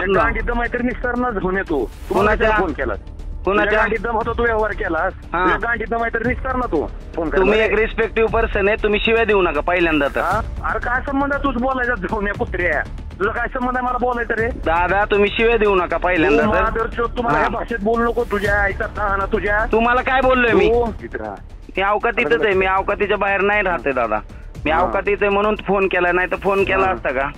गांडीत दम आहे तर निस्तारणाच घेऊन येतो. तुम्हाला फोन केला कोणाच्या गांडीत दम होता, तू व्यवहार केलास. गांडीत दम आहे तर निस्तार ना तू फोन. तुम्ही एक रिस्पेक्टिव्ह पर्सन आहे, तुम्ही शिव्या देऊ नका पहिल्यांदा तर. अरे काय संबंध आहे तूच बोलायचा घेऊन या कुत्र्या, तुझा काय संबंध आहे मला बोलायचं रे? दादा तुम्ही शिव्या देऊ नका पहिल्यांदा तर. तुम्हाला या भाषेत बोलू नको. तुझ्या आईचा ना तुझ्या. तुम्हाला काय बोललोय मी? मी अवकातीतच आहे, मी अवकातीच्या बाहेर नाही राहते दादा. मी अवकातीत आहे म्हणून फोन केला, नाही तर फोन केला असता का?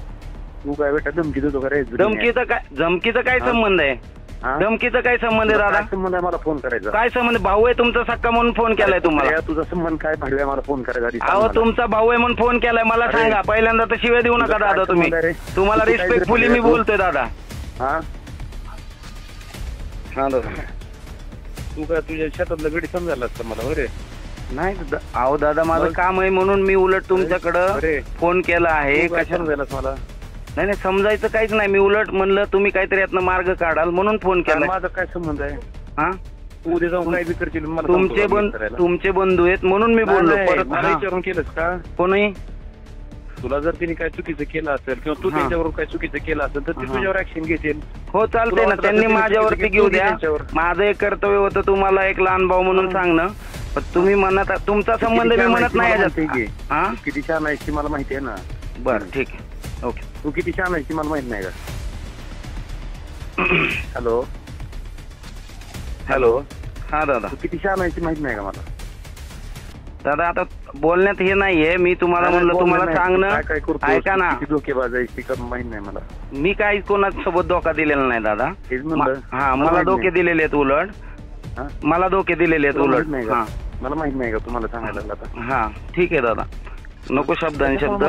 तू काय बेटा धमकी देतो का रे? धमकीचा काय संबंध आहे? धमकीचा काय संबंध आहे दादा? संबंध आहे मला फोन करायचा? काय संबंध? भाऊ आहे तुमचा सक्का म्हणून फोन केलाय तुम्हाला. तुझा संबंध काय भाडव्या मला फोन करायचा? अहो तुमचा भाऊ आहे म्हणून फोन केलाय, मला सांगा पहिल्यांदा तर शिव्या देऊ नका दादा तुम्ही. तुम्हाला रिस्पेक्टफुली मी बोलतोय दादा. हा दादा तू काय तुझ्या शेतातलं गडी समजायला असतं मला बरे? नाही अहो दादा माझं काम आहे म्हणून मी उलट तुमच्याकडं फोन केला आहे. कशाला जायलास मला? नाही समजायचं काहीच नाही, मी उलट म्हणलं तुम्ही काहीतरी यातनं मार्ग काढाल म्हणून फोन केला. माझा काय संबंध आहे? हा तू उद्या जाऊन काय बी करशील मला? तुमचे बंधू आहेत म्हणून मी बोललो. परत विचारून केलंस का कोणी? तुला जर तिने काय चुकीचं केलं असेल किंवा तू त्यांच्यावर काय चुकीचं केलं असेल तर ते तुझ्यावर ऍक्शन घेतील. हो चालतंय ना, त्यांनी माझ्यावरती घेऊ द्या. माझं एक कर्तव्य होतं तुम्हाला एक लहान भाऊ म्हणून सांगणं. पण तुम्ही म्हणत तुमचा संबंध मी म्हणत नाही याच्यात. किती छान आहेस ती मला माहिती आहे ना. बरं ठीक आहे, ओके. तू किती छान आहेस ती मला माहित नाही का? Hello hello. हा दादा तू किती छान आहेस ती माहित नाही का मला? दादा आता बोलण्यात हे नाहीये, मी तुम्हाला म्हणलं तुम्हाला सांगणं. ऐका ना, धोकेबाज आहेस ती माहित नाही मला. मी काही कोणासोबत धोका दिलेला नाही दादा. हा मला धोके दिलेले आहेत उलट. मला धोके दिलेले आहेत उलट. मला माहित नाही का तुम्हाला सांगायला लागला? हा ठीक आहे दादा, नको शब्द आणि शब्द.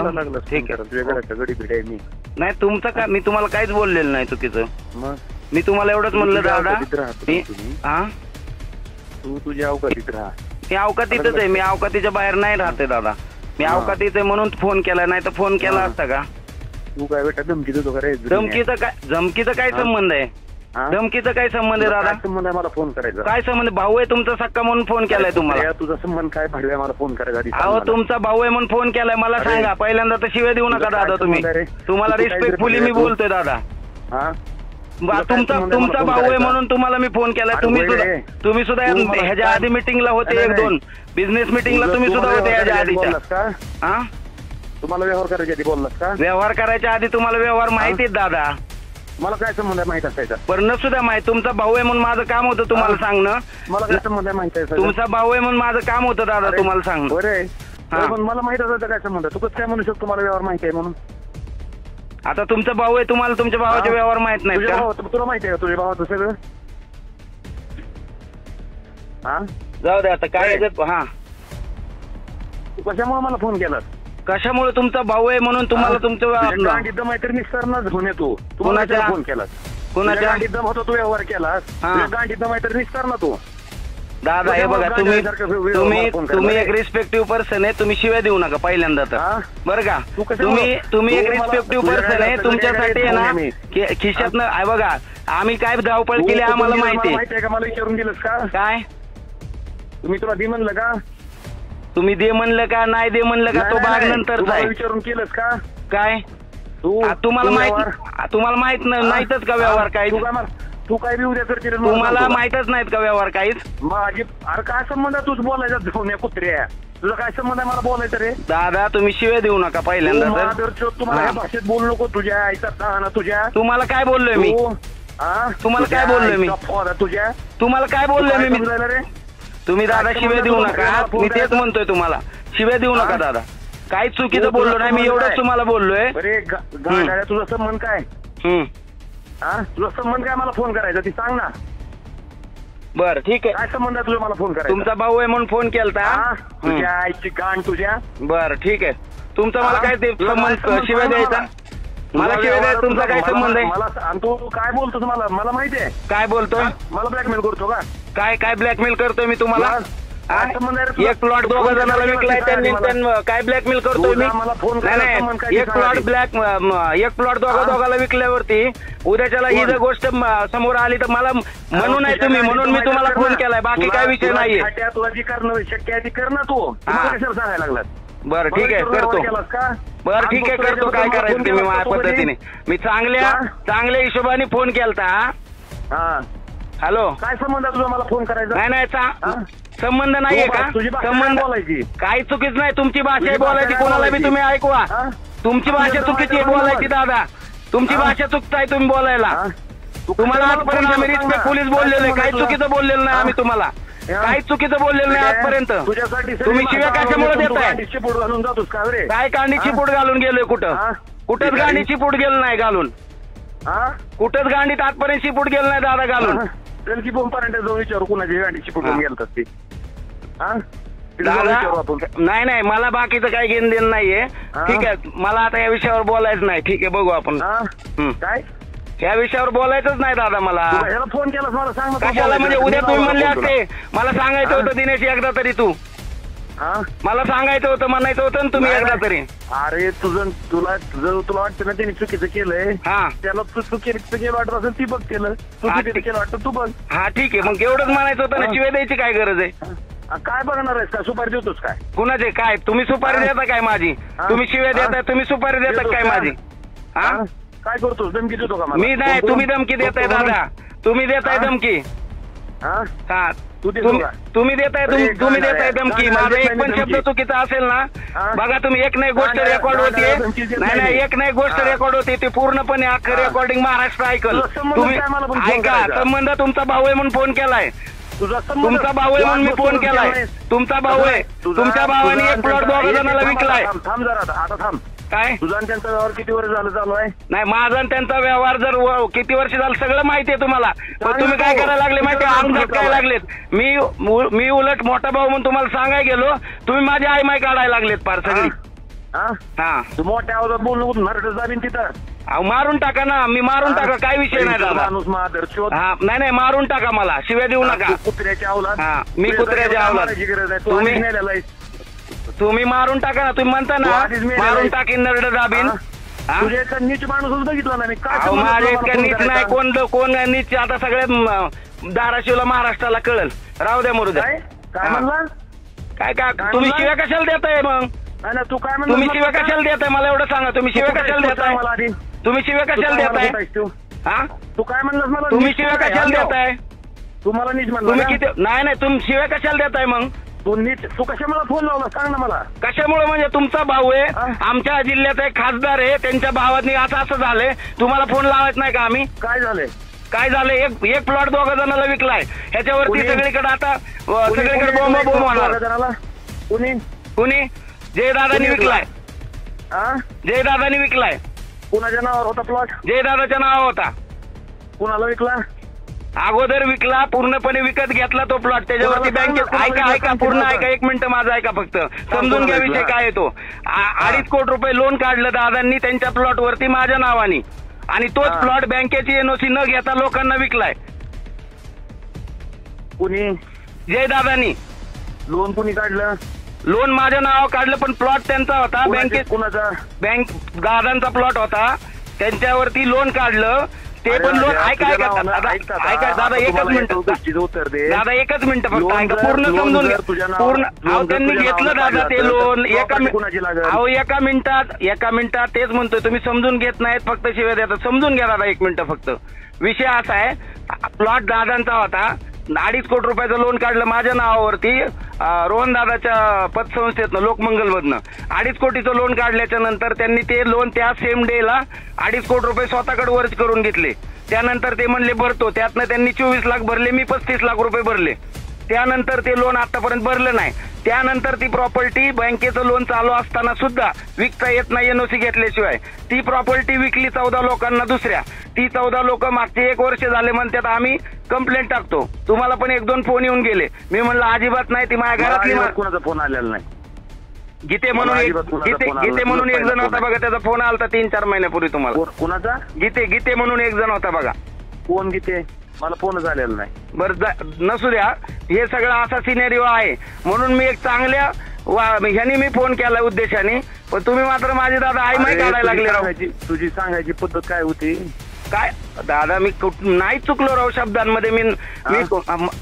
ठीक आहे तुझ्या घराच्या गडी भेट आहे मी. नाही तुमचं काय, मी तुम्हाला काहीच बोललेलं नाही चुकीचं. मग मी तुम्हाला एवढंच म्हणलं दादा. हा तू तुझ्या अवकाशीत राहा. मी अवकातीतच आहे, मी अवकातीच्या बाहेर नाही राहते दादा. मी अवकातीत आहे म्हणून फोन केला, नाही तर फोन केला असता का? तू काय बेटा धमकी देतो का रे? धमकीचा काय संबंध आहे? धमकीचा काय संबंध आहे दादा? संबंध आहे मला फोन करायचा? काय संबंध? भाऊ आहे तुमचा सक्का म्हणून फोन केलाय तुम्हाला. तुझा संबंध काय भाडव्या मला फोन करायचा? अहो तुमचा भाऊ आहे म्हणून फोन केलाय, मला सांगा पहिल्यांदा तर शिव्या देऊ नका दादा तुम्ही. तुम्हाला रिस्पेक्टफुली मी बोलतोय दादा. तुमचा भाऊ आहे म्हणून तुम्हाला मी फोन केलाय. तुम्ही सुद्धा ह्याच्या आधी मिटिंगला होते, 1-2 बिझनेस मिटिंगला तुम्ही सुद्धा होते ह्याच्या आधीच्या. हा तुम्हाला व्यवहार करायच्या आधी बोललास का? व्यवहार करायच्या आधी तुम्हाला व्यवहार माहिती आहेत दादा. मला काय संबंध आहे माहित असायचा? पण नसू द्या माहिती, तुमचा भाऊ आहे म्हणून माझं काम होतं तुम्हाला सांगणं. मला काय संबंध आहे माहिती आहे? तुमचा भाऊ आहे म्हणून माझं काम होतं दादा तुम्हाला सांगणं. बरे पण मला माहित असायचं काय संबंध? तू कसं काय म्हणू शकतो मला व्यवहार माहिती आहे म्हणून? आता तुमचा भाऊ आहे, तुम्हाला तुमच्या भावाचे व्यवहार माहित नाही का? तुला माहिती आहे का तुझ्या भावाचं सगळं? हा जाऊ दे आता काय. हा तू कशामुळे मला फोन केलास? कशामुळे? तुमचा भाऊ आहे म्हणून तुम्हाला तुमचं गांडीत दम आहे तर निस्तारणाच घेऊन येतो. तुम्हाला फोन केलास? कोणाच्या गांडीत दम होता, तू व्यवहार केलास. गांडीत दम आहे तर निस्तार ना तू. दादा हे बघा, तुम्ही एक रिस्पेक्टिव्ह पर्सन आहे, तुम्ही शिव्या देऊ नका पहिल्यांदा तर, बरं का? तुम्ही एक रिस्पेक्टिव्ह पर्सन आहे, तुमच्यासाठी आहे ना खिशातनं आहे बघा. आम्ही काय धावपळ केली आम्हाला माहिती आहे का? मला विचारून दिलंस का? काय तुम्ही तुला दे म्हणलं का? तुम्ही दे म्हणलं का नाही दे म्हणलं का तो भाग नंतरचा आहे. विचारून केलंस का? काय तुम्हाला माहित नाहीतच का व्यवहार काय? तू काय बी उद्या करते? तुम्हाला माहितच नाहीत का व्यवहार काहीच? माझी अरे काय संबंध आहे? तूच बोलायचा घेऊन या कुत्र्या, तुझा काय संबंध आहे मला बोलायचं रे? दादा तुम्ही शिव्या देऊ नका पहिल्यांदा तर. तुम्हाला या भाषेत बोलू नको. तुझ्या आईचा ना तुझ्या. तुम्हाला काय बोललोय मी? तुम्हाला काय बोललोय मी? तुझ्या तुम्हाला काय बोललोय मी? तुम्ही दादा शिव्या देऊ नका, मी तेच म्हणतोय तुम्हाला. शिव्या देऊ नका दादा, काहीच चुकीचं बोललो नाही मी, एवढंच तुम्हाला बोललोय. तुझा संबंध काय? तुझा संबंध काय मला फोन करायचा ती सांग ना. बरं ठीक आहे. काय संबंध आहे तुझा मला फोन करायचा? तुमचा भाऊ आहे म्हणून फोन केलता. तुझ्या आईची गाण तुझ्या. बरं ठीक आहे. तुमचा मला काय ते संबंध शिव्या द्यायचा? मला शिव्या द्यायचा तुमचा काय संबंध आहे? मला तू काय बोलतोस? मला माहिती आहे काय बोलतोय. मला ब्लॅकमेल करतो का? काय ब्लॅकमेल करतोय मी तुम्हाला? एक प्लॉट 2 जणांना विकलाय त्यांनी, काय ब्लॅकमेल करतोय मी? नाही, एक प्लॉट दोघाला विकल्यावरती उद्याच्याला ही जर गोष्ट समोर आली तर मला म्हणून आहे तुम्ही, म्हणून मी तुम्हाला फोन केलाय, बाकी काय विषय नाहीये. तुला जी करणं शक्य आहे ती कर ना तू. कशाला सांगायला लागलात? बरं ठीक आहे करतो. बरं ठीक आहे करतो. काय करायचं ते मी माझ्या पद्धतीने. मी चांगल्या हिशोबाने फोन केलता. हॅलो काय संबंध तुझा मला फोन करायचा? नाही संबंध नाहीये का? संबंध काही चुकीच नाही. तुमची भाषा आहे बोलायची, कोणाला बी तुम्ही ऐकवा. तुमची भाषा चुकीची आहे बोलायची दादा. तुमची भाषा चुकताय तुम्ही बोलायला. तुम्हाला आजपर्यंत आम्ही रिस्पेक्ट पोलीस बोललेलो, काही चुकीचं बोललेलं नाही आम्ही तुम्हाला. काहीच चुकीचं बोललेलं नाही आजपर्यंत. तुम्ही शिव्या कशामुळे देताय? काय कांडीची पूड घालून गेलोय? कुठंच गांडीची पूड गेलं नाही घालून. कुठंच गांडीत आजपर्यंत शिपूट गेलं नाही दादा घालून. की बोंपर्यंत जाऊन विचारू कुणाची गांडीची पूड गेलतात ते. नाही मला बाकीचं काही घेणं देणं नाहीये. ठीक आहे, मला आता या विषयावर बोलायचं नाही. ठीक आहे, बघू आपण. काय या विषयावर बोलायचंच नाही दादा मला. फोन केला मला सांग कशाला? म्हणजे उद्या तुम्ही म्हणले असते मला सांगायचं होतं दिनेश एकदा तरी. तू मला सांगायचं होतं, म्हणायचं होतं ना तुम्ही एकदा तरी. अरे तुला वाटतं ना त्यांनी चुकीचं केलंय. त्याला तू चुकीचं वाटत असेल ती बघ केलं. तू चुकीचं केलं वाटतं तू बघ. हा ठीक आहे, मग एवढंच म्हणायचं होतं ना. शिवाय द्यायची काय गरज आहे? काय बघणार आहेस का? सुपारी देतोस काय? कुणाचे काय? तुम्ही सुपारी देता काय माझी? तुम्ही शिव्या देताय, तुम्ही सुपारी देता काय माझी? काय करतोस? धमकी देतो का? मी नाही, तुम्ही धमकी देताय दादा. तुम्ही देताय धमकी. तुम्ही देताय धमकी. माझा एक पण शब्द चुकीचा असेल ना बघा तुम्ही. एक नाही गोष्ट रेकॉर्ड होतीये. नाही एक नाही गोष्ट रेकॉर्ड होती. ती पूर्णपणे अख्खं रेकॉर्डिंग महाराष्ट्र ऐकल. तुम्ही ऐका, संबंध तुमचा भाऊ आहे म्हणून फोन केलाय. तुमचा भाऊ आहे म्हणून मी फोन केलाय. तुमचा भाऊ आहे. तुमच्या भावाने एक प्लॉट 2 जणांना विकलाय. थांब जरा, आता थांब. काय तुझा त्यांचा व्यवहार किती वर्ष झालं चालू आहे? नाही, माझा त्यांचा व्यवहार जर किती वर्ष झालं सगळं माहितीये तुम्हाला. पण तुम्ही काय करायला लागले माहितीये? अंग काय लागलेत. मी उलट मोठा भाऊ म्हणून तुम्हाला सांगाय गेलो, तुम्ही माझी आई माय काढायला लागलेत पार सगळी. तू मोठ्या आवाजात बोलू नरड जाबीन तिथं. मारून टाका ना. मी मारून टाका, काय विषय नाही दादा. नाही मारून टाका, मला शिव्या देऊ नका. कुत्र्याच्या अवलाद. मी कुत्र्याच्या अवलाद. तुम्ही मारून टाका ना. तुम्ही म्हणता ना मारून टाकीन नरड दाबीन. तुझ्या इतका नीच माणूस बघितला ना मी. माझ्या इतका नीच नाही. कोण नीच आता सगळ्यात धाराशिवला महाराष्ट्राला कळल. राहू द्या मरू द्या. काय म्हणला? काय तुम्ही शिव्या कशाला देताय मग? तू काय म्हणला? तुम्ही शिव्या कशाला देताय मला एवढं सांगा. तुम्ही शिव्या कशाला देताय? तुम्ही शिव्या कशाला देताय? तू काय म्हणलास मला? तुम्ही शिव्या कशाला देताय? तुम्हाला नीच म्हणलं? तुम्ही किती? नाही तुम्ही शिव्या कशाला देताय मग? तू कशामुळे फोन लावला सांग ना मला. कशामुळे म्हणजे? तुमचा भाऊ आहे, आमच्या जिल्ह्याचा एक खासदार आहे, त्यांच्या भावानी असं झालंय. तुम्हाला फोन लावायचं नाही का आम्ही? काय झालंय? एक प्लॉट 2 जणांना विकलाय. ह्याच्यावरती सगळीकडे आता सगळीकडे बोंब होणार. कुणी? जयदादांनी विकलाय. जयदादांनी विकलाय. कुणाच्या नावावर होता प्लॉट? जयदादाच्या नावावर होता. कुणाला विकला? अगोदर विकला, पूर्णपणे विकत घेतला तो प्लॉट. त्याच्यावरती बँकेत ऐका पूर्ण ऐका, 1 मिनिट माझा ऐका फक्त, समजून घ्या विषय काय येतो. 2.5 कोटी रुपये लोन काढलं दादांनी त्यांच्या प्लॉट वरती माझ्या नावाने, आणि तोच प्लॉट बँकेची एनओसी न घेता लोकांना विकलाय. कुणी? जयदादांनी. लोन कुणी काढलं? लोन माझ्या नावावर काढलं, पण प्लॉट त्यांचा होता. बँकेत कुणाचा? दादांचा प्लॉट होता, त्यांच्यावरती लोन काढलं. ते पण लोन ऐका दादा, एकच मिनिट दादा, एकच मिनिट फक्त ऐका, पूर्ण समजून घ्या. पूर्ण त्यांनी घेतलं दादा ते लोन. एका मिनिटात तेच म्हणतोय. तुम्ही समजून घेत नाहीत, फक्त शिव्या देतात. समजून घ्या दादा, 1 मिनिट फक्त. विषय असा आहे, प्लॉट दादांचा होता. 2.5 कोटी रुपयाचं लोन काढलं माझ्या नावावरती, रोहन दादाच्या पतसंस्थेतनं, लोकमंगल मधनं. 2.5 कोटीचं लोन काढल्याच्या नंतर त्यांनी ते लोन त्या सेम डेला 2.5 कोटी रुपये स्वतःकडे वर्ज करून घेतले. त्यानंतर ते म्हणले भरतो. त्यातनं त्यांनी 24 लाख भरले, मी 35 लाख रुपये भरले. त्यानंतर ते लोन आतापर्यंत भरलं नाही. त्यानंतर ती प्रॉपर्टी, बँकेचं लोन चालू असताना सुद्धा विकता येत नाही एनओसी घेतल्याशिवाय, ती प्रॉपर्टी विकली 14 लोकांना दुसऱ्या. ती 14 लोक मागचे 1 वर्ष झाले म्हणतात आम्ही कंप्लेंट टाकतो. तुम्हाला पण 1-2 फोन येऊन गेले. मी म्हणलं अजिबात नाही, ती माझ्या घरातली. कोणाचा फोन आलेला नाही? गीते म्हणून एक जण होता बघा, त्याचा फोन आलता 3-4 महिन्यापूर्वी तुम्हाला. कोणाचा? गीते म्हणून एक जण होता बघा. कोण गीते? मला फोन झालेला नाही. बरं नसू द्या, हे सगळं असा सिनेरिओ आहे म्हणून मी एक चांगल्या ह्यानी मी फोन केला उद्देशाने. पण तुम्ही मात्र माझे दादा आई माई काढायला लागले. तुझी सांगायची पद्धत काय होती? काय दादा, मी नाही चुकलो राव शब्दांमध्ये.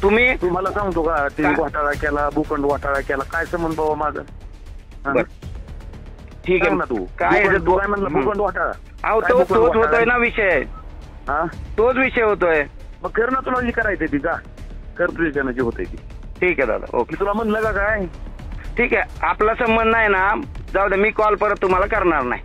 तुम्ही मला सांगतो का? घोटाळा केला, भूखंड घोटाळा केला, काय संबंध बाबा माझा? ठीक आहे ना तू काय तू काय म्हणलं भूखंड वाटाळा अहो तोच होतोय ना विषय हा तोच विषय होतोय मग कर ना तुला जी करायचंय ती का कर तुझी त्यानं जी होते ती ठीक आहे दादा ओके मी तुला म्हणलं का काय ठीक आहे आपला संबंध नाही ना जाऊ दे मी कॉल परत तुम्हाला करणार नाही